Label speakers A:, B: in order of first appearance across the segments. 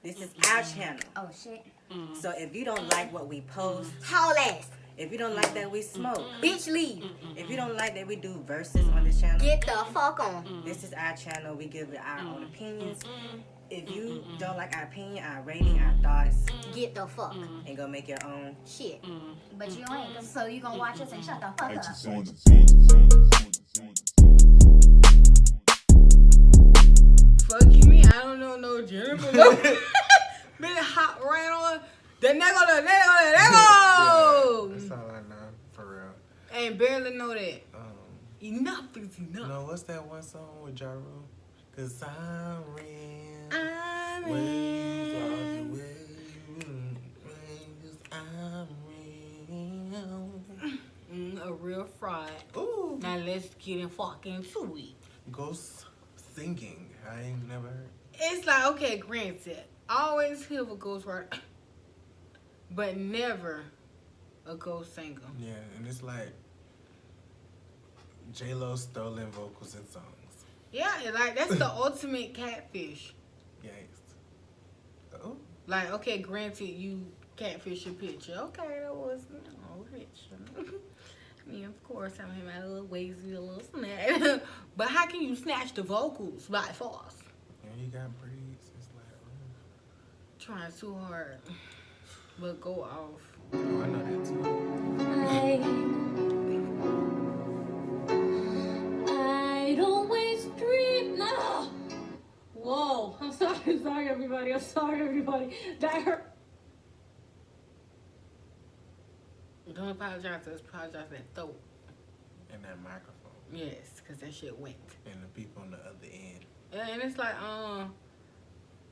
A: This is our channel.
B: Oh shit.
A: So if you don't like what we post,
B: Haul ass.
A: if you don't like that we smoke,
B: Bitch, leave.
A: if you don't like that we do verses on this channel,
B: Get the fuck on.
A: this is our channel. We give it our own opinions. If you don't like our opinion, our rating, our thoughts,
B: Get the fuck.
A: and go make your own.
B: Shit. But you ain't. So you gonna watch us and shut the fuck up.
C: Fuck you mean? I don't know no Jennifer. Been hot right on. The nigga.
D: That's all I know, for real.
C: Ain't barely know that. Enough is enough.
D: No, what's that one song with Ja Rule? 'Cause I ran
C: I'm
D: ways all the
C: in.
D: way. 'Cause I ran.
C: A real fraud.
D: Ooh.
C: Now let's get in fucking to it.
D: Ghost singing. I ain't never heard.
C: It's like, okay, granted, I always hear of a ghost writer, but never a ghost singer.
D: Yeah, and it's like J-Lo stolen vocals and songs.
C: Yeah, like that's the ultimate catfish.
D: Gangsta. Oh.
C: Like, okay, granted, you catfish your picture. Okay, that was, rich. I mean, of course, I'm having my little wazy, a little snatch. But how can you snatch the vocals by force?
D: And you got breeds. It's like,
C: Trying too hard. But go off.
D: oh, I know that too.
E: I'd always dream. No. Whoa. I'm sorry, everybody. That hurt.
C: Don't apologize to us, apologize to that throat.
D: And that microphone.
C: Yes, because that shit went.
D: And the people on the other end.
C: Yeah, and it's like,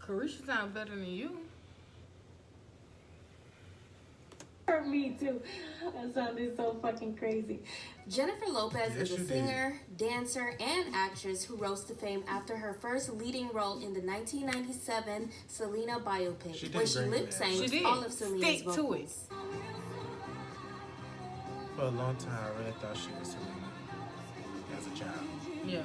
C: Carisha sounds better than you.
E: Hurt me too. That sounded so fucking crazy.
F: Jennifer Lopez
D: Yes,
F: is a
D: you
F: singer, dancer, and actress who rose to fame after her first leading role in the 1997 Selena biopic,
D: She did
F: where she
D: great in
F: lip
D: that.
F: sang
C: She did.
F: all of Selena's
C: Stick to it.
F: vocals.
D: For a long time, I really thought she was Selena as a child.
C: Yeah.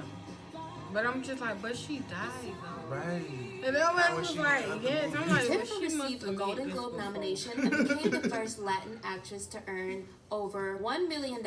C: But I'm just like, but she died though.
D: Right.
C: And everybody
D: was
C: was
D: she
C: like,
D: in other
C: yes. I'm
D: movies?
C: like, well,
F: Jennifer
C: she must
F: received a
C: have
F: Golden
C: made this
F: Globe
C: before.
F: nomination and became the first Latin actress to earn over $1 million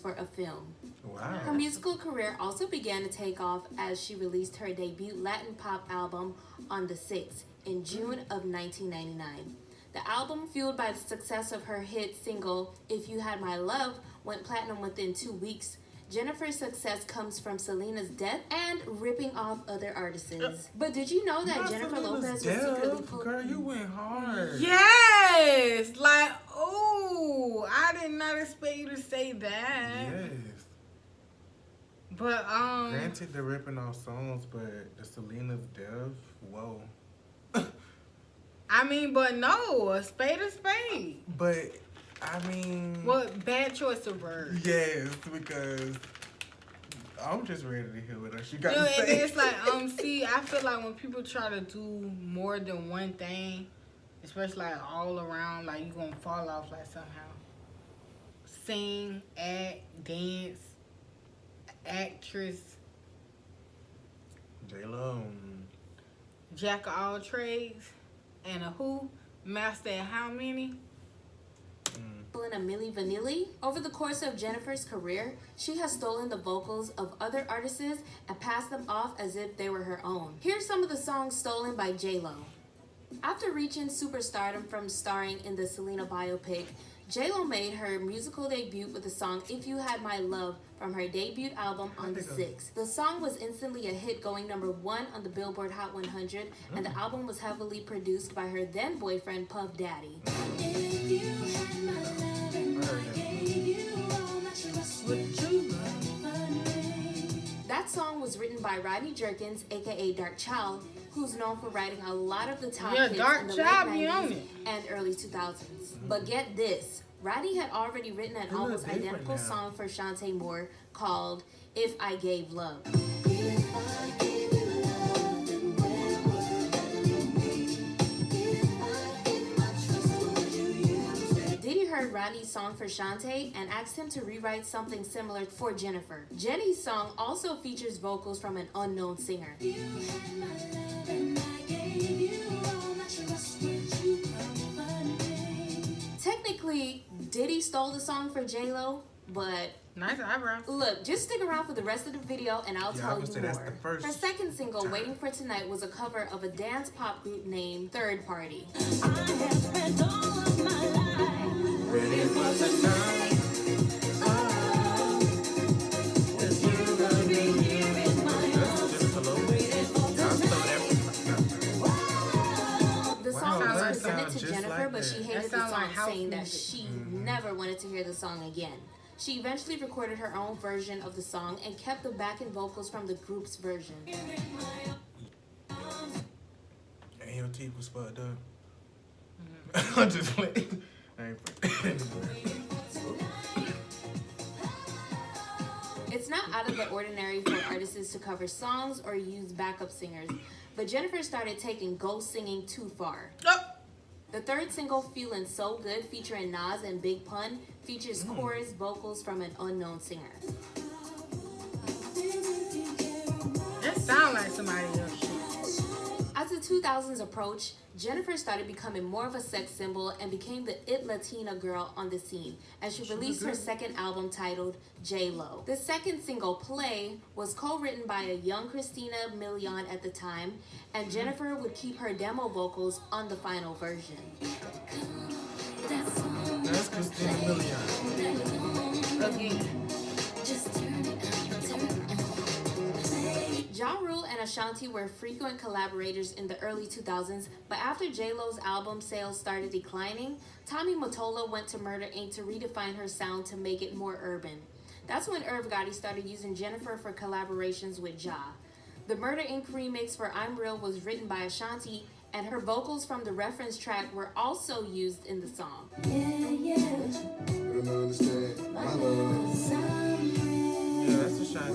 F: for a film.
D: Wow.
F: Her musical career also began to take off as she released her debut Latin pop album on the 6th in June of 1999. The album, fueled by the success of her hit single If You Had My Love, went platinum within 2 weeks. Jennifer's success comes from Selena's death and ripping off other artists. But did you know that
D: Not
F: Jennifer
D: Selena's
F: Lopez was
D: death.
F: secretly pulled?
D: Girl, you went hard.
C: Yes! Like, oh, I did not expect you to say that.
D: Yes.
C: But,
D: Granted, they're ripping off songs, but the Selena's death, whoa.
C: I mean, but no, a spade is spade.
D: But, I mean...
C: What bad choice of words.
D: Yes, because I'm just ready to hear what she got
C: You know,
D: to
C: and
D: say.
C: then it's like, see, I feel like when people try to do more than one thing, especially like all around, like you gonna fall off like somehow. Sing, act, dance, actress,
D: J-Lo.
C: jack of all trades, and a who, master at how many?
F: And a Milli Vanilli. Over the course of Jennifer's career, she has stolen the vocals of other artists and passed them off as if they were her own. Here's some of the songs stolen by J-Lo. After reaching superstardom from starring in the Selena biopic, J-Lo made her musical debut with the song If You Had My Love from her debut album on the 6th. The song was instantly a hit, going #1 on the Billboard Hot 100, and the album was heavily produced by her then boyfriend Puff Daddy. That song was written by Rodney Jerkins, aka Dark Child, who's known for writing a lot of the top hits
C: Dark
F: in the
C: Child
F: late
C: be on
F: 90s
C: it.
F: and early 2000s. But get this, Rodney had already written an
D: look
F: almost
D: different
F: identical
D: now.
F: song for Shantae Moore called If I Gave Love. Diddy heard Rodney's song for Shantae and asked him to rewrite something similar for Jennifer. Jenny's song also features vocals from an unknown singer. Diddy stole the song for J-Lo, but
C: Nice eyebrows.
F: look, just stick around for the rest of the video and I'll
D: Yeah, I
F: tell
D: would
F: you
D: say that's the
F: more.
D: first
F: Her second single,
D: time.
F: Waiting for Tonight, was a cover of a dance pop group named Third Party.
D: Ready for tonight.
F: The song
D: Wow,
F: was
D: that
F: presented
D: sounds
F: to
D: just
F: Jennifer,
D: like
F: but
D: that.
F: she
C: That
F: hated the
C: sounds
F: song,
C: like house
F: saying that
C: music.
F: she never wanted to hear the song again. She eventually recorded her own version of the song and kept the backing vocals from the group's version.
D: And your teeth was fucked up. I'm just playing. I ain't playing.
F: It's not out of the ordinary for artists to cover songs or use backup singers, but Jennifer started taking ghost singing too far.
C: Oh.
F: The third single, Feelin' So Good, featuring Nas and Big Pun, features chorus vocals from an unknown singer.
C: That sound like somebody else shit.
F: As the 2000s approached, Jennifer started becoming more of a sex symbol and became the it Latina girl on the scene as she released her second album titled J-Lo. The second single, Play, was co-written by a young Christina Milian at the time, and Jennifer would keep her demo vocals on the final version.
D: That's Christina Milian.
C: Again.
F: Ja Rule and Ashanti were frequent collaborators in the early 2000s, but after J-Lo's album sales started declining, Tommy Mottola went to Murder Inc. to redefine her sound to make it more urban. That's when Irv Gotti started using Jennifer for collaborations with Ja. The Murder Inc. remix for I'm Real was written by Ashanti, and her vocals from the reference track were also used in the song.
D: Yeah, that's a shot.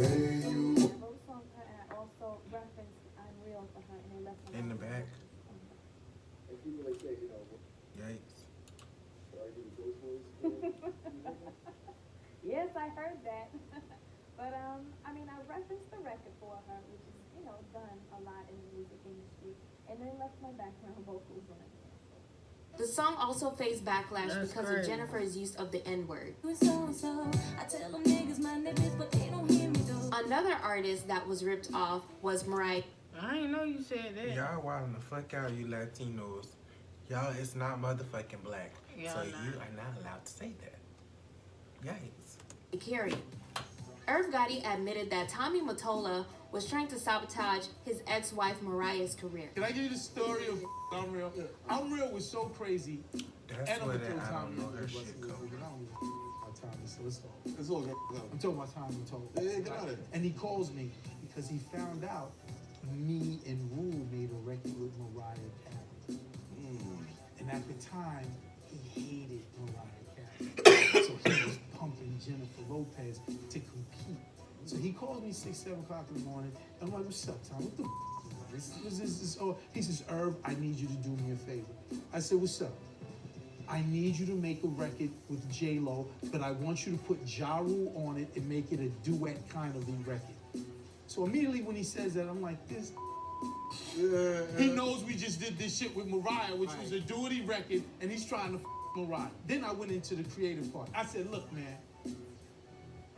D: In the back. Yikes.
E: Yes, I heard that. But I mean, I referenced the record for her, which is, you know, done a lot in the music industry, and then left my background vocals on it.
F: The song also faced backlash
C: That's
F: because
C: crazy.
F: of Jennifer's use of the N-word. Another artist that was ripped off was Mariah.
C: I didn't know you said that.
D: Y'all wildin' the fuck out, you Latinos. Y'all, it's not motherfucking black.
C: Y'all
D: So
C: not.
D: you are not allowed to say that. Yikes.
F: Carey. Irv Gotti admitted that Tommy Mottola was trying to sabotage his ex-wife Mariah's career.
G: Can I give you the story of I'm Real? I'm Real was so crazy.
D: That's
G: And I'm
D: where
G: gonna
D: that
G: tell
D: I don't know her
G: Tommy
D: shit go.
G: So it's all good. I'm talking about Tommy Mottola.
H: Yeah, get out of there.
G: And he calls me because he found out me and Rule made a record with Mariah Carey. And at the time, he hated Mariah Carey. So he was pumping Jennifer Lopez to compete. So he calls me 6, 7 o'clock in the morning. I'm like, what's up, Tom? What the this? Oh, he says, Irv, I need you to do me a favor. I said, what's up? I need you to make a record with J-Lo, but I want you to put Ja Rule on it and make it a duet kind of a record. So immediately when he says that, I'm like, this. He knows we just did this shit with Mariah, which was a duety record, and he's trying to Mariah. Then I went into the creative part. I said, look, man,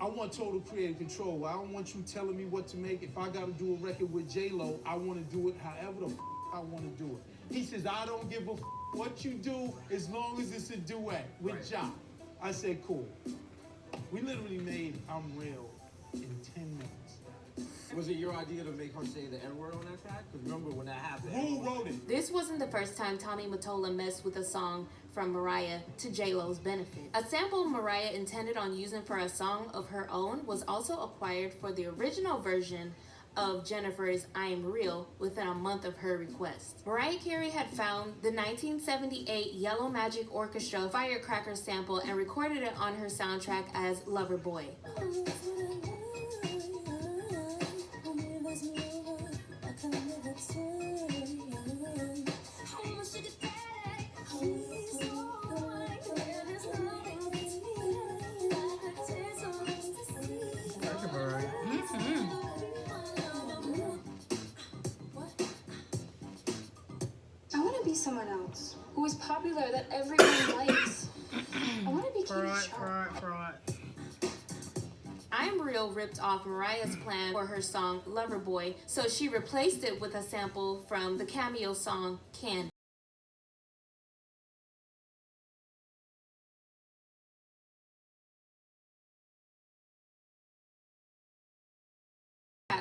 G: I want total creative control. I don't want you telling me what to make. If I got to do a record with J-Lo, I want to do it however the I want to do it. He says, I don't give a what you do as long as it's a duet with Ja. I said, cool. We literally made I'm Real in 10 minutes.
H: Was it your idea to make her say the N-word on that track? Because remember when that happened?
G: Rule wrote it.
F: This wasn't the first time Tommy Mottola messed with a song from Mariah to J-Lo's benefit. A sample Mariah intended on using for a song of her own was also acquired for the original version of Jennifer's I Am Real within a month of her request. Mariah Carey had found the 1978 Yellow Magic Orchestra Firecracker sample and recorded it on her soundtrack as Lover Boy.
D: Thank you, Mariah.
I: I want to be someone anyone else who is popular that everyone likes. I want to be Katie Sharp.
C: Fraud.
F: I'm Real ripped off Mariah's plan for her song Loverboy, so she replaced it with a sample from the cameo song Candy.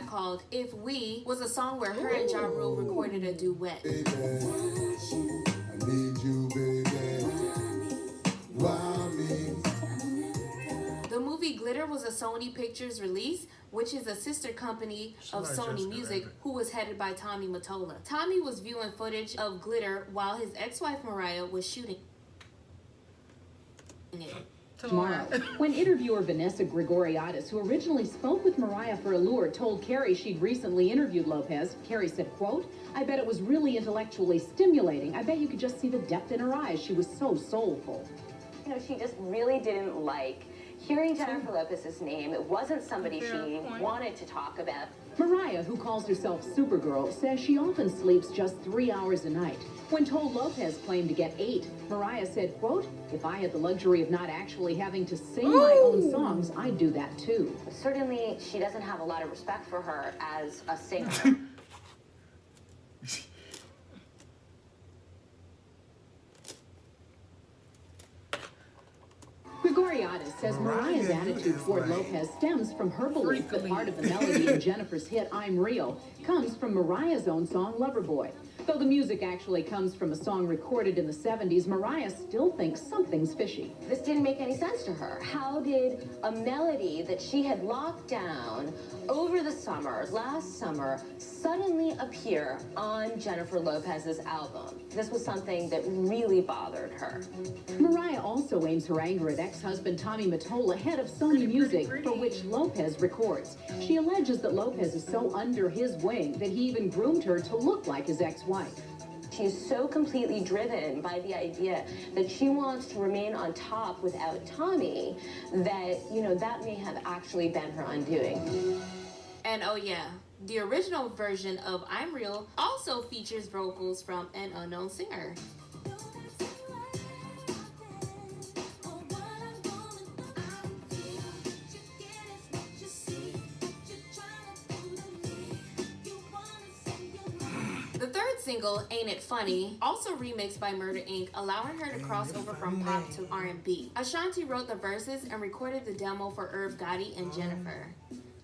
F: Called If We was a song where her and Ja Rule recorded a duet.
J: Baby, I need you, baby. Why me?
F: The movie Glitter was a Sony Pictures release, which is a sister company of Sony Music, who was headed by Tommy Mottola. Tommy was viewing footage of Glitter while his ex-wife Mariah was shooting it.
K: Tomorrow, when interviewer Vanessa Gregoriadis, who originally spoke with Mariah for Allure, told Carey she'd recently interviewed Lopez, Carey said, quote, "I bet it was really intellectually stimulating. I bet you could just see the depth in her eyes. She was so soulful."
L: You know, she just really didn't like hearing Jennifer Lopez's name. It wasn't somebody she wanted to talk about.
K: Mariah, who calls herself Supergirl, says she often sleeps just 3 hours a night. When told Lopez claimed to get 8, Mariah said, quote, "If I had the luxury of not actually having to sing my own songs, I'd do that too."
L: Certainly, she doesn't have a lot of respect for her as a singer.
K: Gregoriadis says Mariah's attitude toward Lopez stems from her belief that part of the melody in Jennifer's hit I'm Real comes from Mariah's own song Loverboy. Though the music actually comes from a song recorded in the 70s, Mariah still thinks something's fishy.
L: This didn't make any sense to her. How did a melody that she had locked down over the summer, last summer, suddenly appear on Jennifer Lopez's album? This was something that really bothered her.
K: Mariah also aims her anger at ex-husband Tommy Mottola, head of Sony Music, for which Lopez records. She alleges that Lopez is so under his wing that he even groomed her to look like his ex-wife.
L: She's so completely driven by the idea that she wants to remain on top without Tommy that, you know, that may have actually been her undoing.
F: And oh yeah, the original version of I'm Real also features vocals from an unknown singer. The third single, Ain't It Funny, also remixed by Murder Inc., allowing her to cross over from pop to R&B. Ashanti wrote the verses and recorded the demo for Irv Gotti and Jennifer.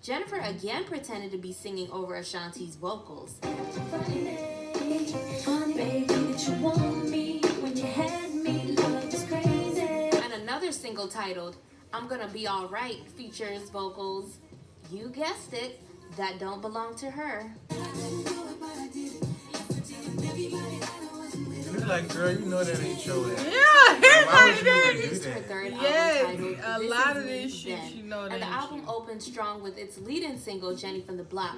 F: Jennifer again pretended to be singing over Ashanti's vocals. And another single titled I'm Gonna Be Alright features vocals, you guessed it, that don't belong to her.
D: You're like, girl, you know that ain't your ass.
C: Yeah,
D: Why would you
F: Released
D: do
F: her
D: that?
F: third
C: Yes,
F: album titled
C: a
F: This
C: lot
F: Is
C: of
F: Me
C: this shit
F: Then.
C: you know that
F: And the
C: ain't
F: album
C: true.
F: opened strong with its lead-in single, Jenny from the Block.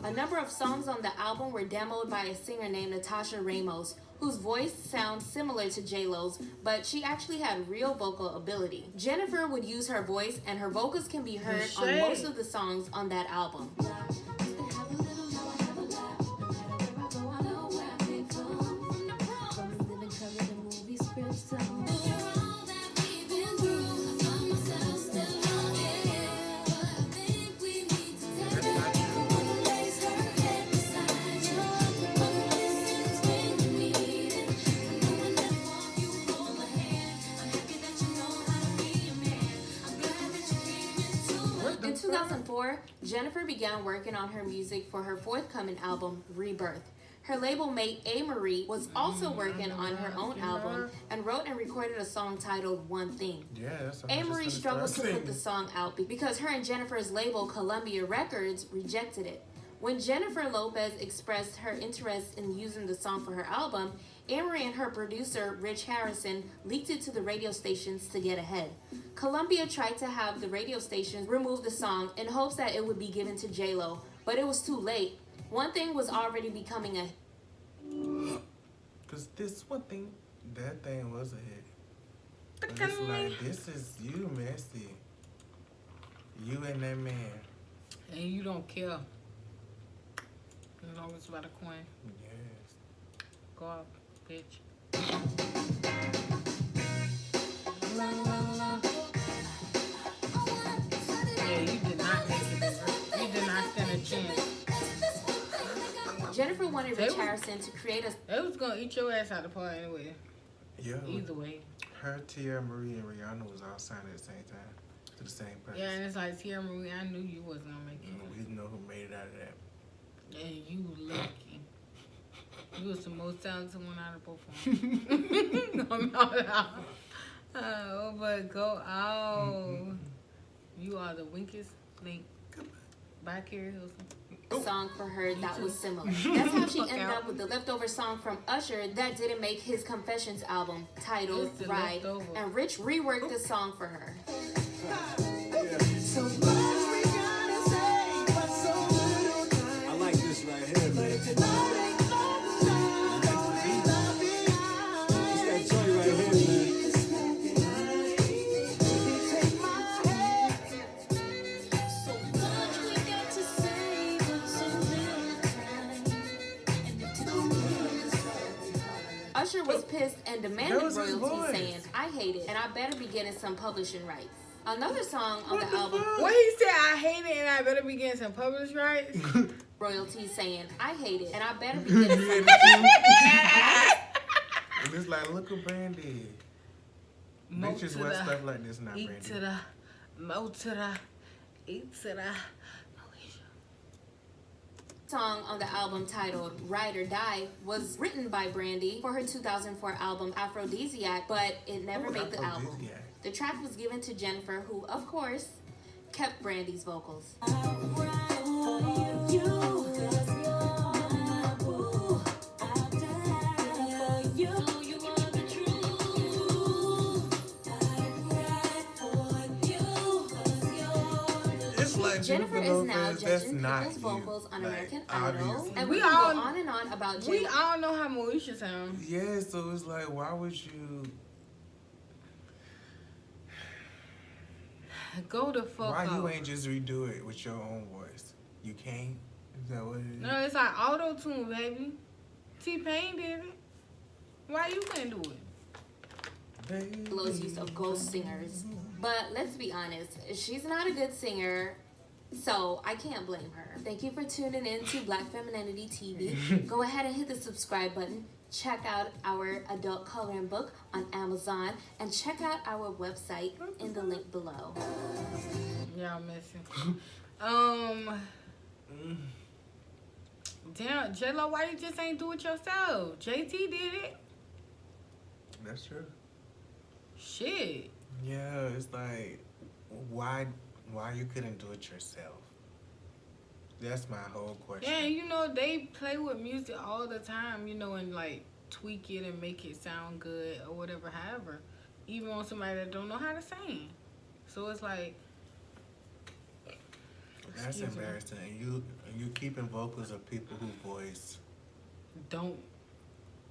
F: A number of songs on the album were demoed by a singer named Natasha Ramos, whose voice sounds similar to J-Lo's, but she actually had real vocal ability. Jennifer would use her voice, and her vocals can be heard on most of the songs on that album. In 2004, Jennifer began working on her music for her forthcoming album, Rebirth. Her label mate A-Marie was also working on her own album and wrote and recorded a song titled One Thing.
D: Yeah, that's what I'm
F: A-Marie
D: just
F: struggled to
D: gonna
F: put the song out because her and Jennifer's label, Columbia Records, rejected it. When Jennifer Lopez expressed her interest in using the song for her album, A-Marie and her producer, Rich Harrison, leaked it to the radio stations to get ahead. Columbia tried to have the radio stations remove the song in hopes that it would be given to J-Lo, but it was too late. One Thing was already becoming a...
D: Because this one thing, that thing was a hit. But it's like, this is you, messy. You and that man.
C: And you don't care. As long as it's about a coin.
D: Yes.
C: Go up, bitch. Yeah, you did not make it, baby. You did not stand a chance.
F: Jennifer wanted Rich Harrison to create a...
C: They was gonna eat your ass out the park anyway.
D: Yeah.
C: Either way.
D: Her, Tia Marie, and Rihanna was all signed at the same time to the same person.
C: Yeah, and it's like, Tia Marie, I knew you wasn't gonna make it.
D: We didn't know who made it out of that.
C: And you lucky. You was the most talented one out of both of them. Oh, but go out. You are the weakest link. Bye, Carrie Hilson.
F: Song for her that was similar. That's how she ended up with the leftover song from Usher that didn't make his Confessions album, titled Ride, and Rich reworked the song for her.
H: I like this right here, man. It's that joint right here, man.
F: Usher was pissed and demanded royalties, saying, I hate it, and I better be getting some publishing rights. Another song on the album...
C: What he said, I hate it and I better be getting some published rights?
F: Royalties saying, I hate it, and I better be getting some...
D: And it's like, look at Brandy. Bitches wear stuff like this, not Brandy.
C: Eat to the, mo to the, eat to the...
F: Song on the album titled Ride or Die was written by Brandy for her 2004 album Aphrodisiac, but it never made the album. The track was given to Jennifer, who, of course, kept Brandy's vocals. Jennifer is now judging people's vocals on American Idol, and we go on and on about Jennifer.
C: We all know how Moesha sounds.
D: Yeah, so it's like, why would you...
C: Go the fuck
D: Why
C: up.
D: you ain't just redo it with your own voice? You can't? Is that what it is?
C: No, it's like auto-tune, baby. T-Pain did it. Why you can't do it?
F: Lowe's use of ghost singers. But let's be honest, she's not a good singer, so I can't blame her. Thank you for tuning in to Black Femininity TV. Go ahead and hit the subscribe button. Check out our adult coloring book on Amazon, and check out our website in the link below.
C: Y'all missing. Damn, J-Lo, why you just ain't do it yourself? JT did it.
D: That's true.
C: Shit.
D: Yeah, it's like, why you couldn't do it yourself? That's my whole question.
C: Yeah, you know, they play with music all the time, you know, and like tweak it and make it sound good or whatever, however. Even on somebody that don't know how to sing. So it's like...
D: That's embarrassing. And you keeping vocals of people whose voice...
C: Don't...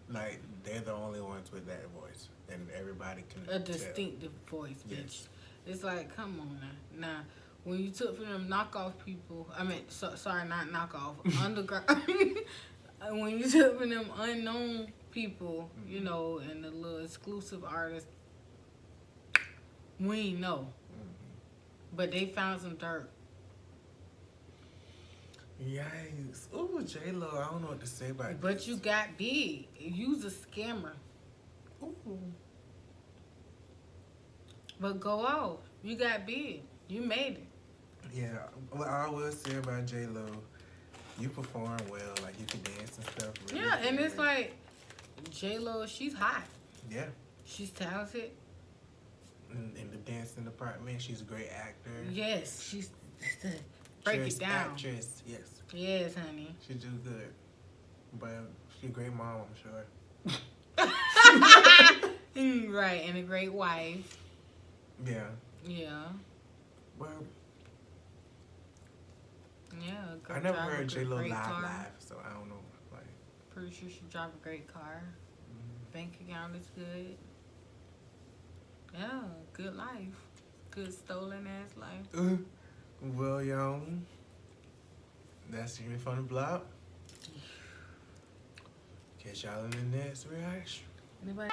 D: Like, they're the only ones with that voice. And everybody can
C: A distinctive voice, bitch.
D: Yes.
C: It's like, come on now. Nah, when you took from them knockoff people... I mean, sorry, not knockoff. Underground... when you took from them unknown people, you know, and the little exclusive artists, we ain't know. But they found some dirt.
D: Yikes. Ooh, J-Lo, I don't know what to say about this.
C: But you got big. You's a scammer.
D: Ooh.
C: But go out. You got big. You made it.
D: Yeah, what I will say about J-Lo, you perform well. Like, you can dance and stuff. Really
C: Yeah, and
D: good.
C: it's like, J-Lo, she's hot.
D: Yeah.
C: She's talented.
D: In the dancing department, she's a great actor.
C: Yes, she's... Break it down.
D: Actress, yes.
C: Yes, honey.
D: She do good. But she's a great mom, I'm sure.
C: Right, and a great wife.
D: Yeah.
C: Yeah.
D: Well,
C: yeah.
D: I never heard J-Lo live, so I don't know. Like,
C: pretty sure she drive a great car. Bank account is good. Yeah, good life. Good stolen ass life.
D: well, y'all, that's Jimmy from the block. Catch y'all in the next reaction.
C: Anybody?